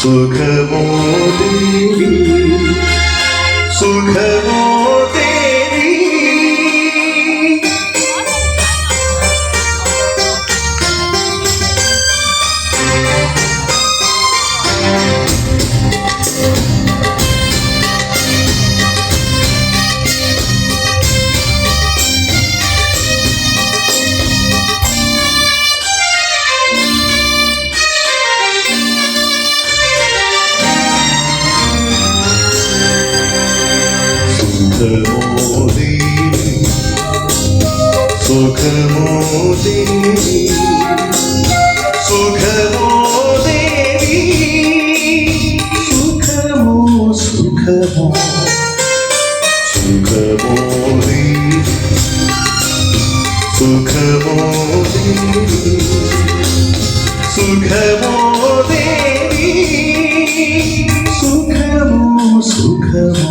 സുഖമോ ദേവി സുഖമോ ദേവി സുഖമോ ദേവി സുഖമോ ദേവി സുഖമോ സുഖമോ സുഖമോ ദേവി സുഖമോ ദേവി സുഖമോ ദേവി സുഖമോ സുഖമോ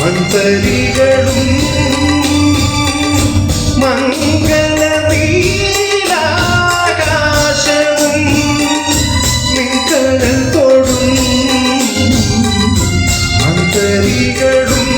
മന്ത്രികളും മംഗളനീലാകാശവും നിൻകടൽ തൊടും മന്ത്രികളും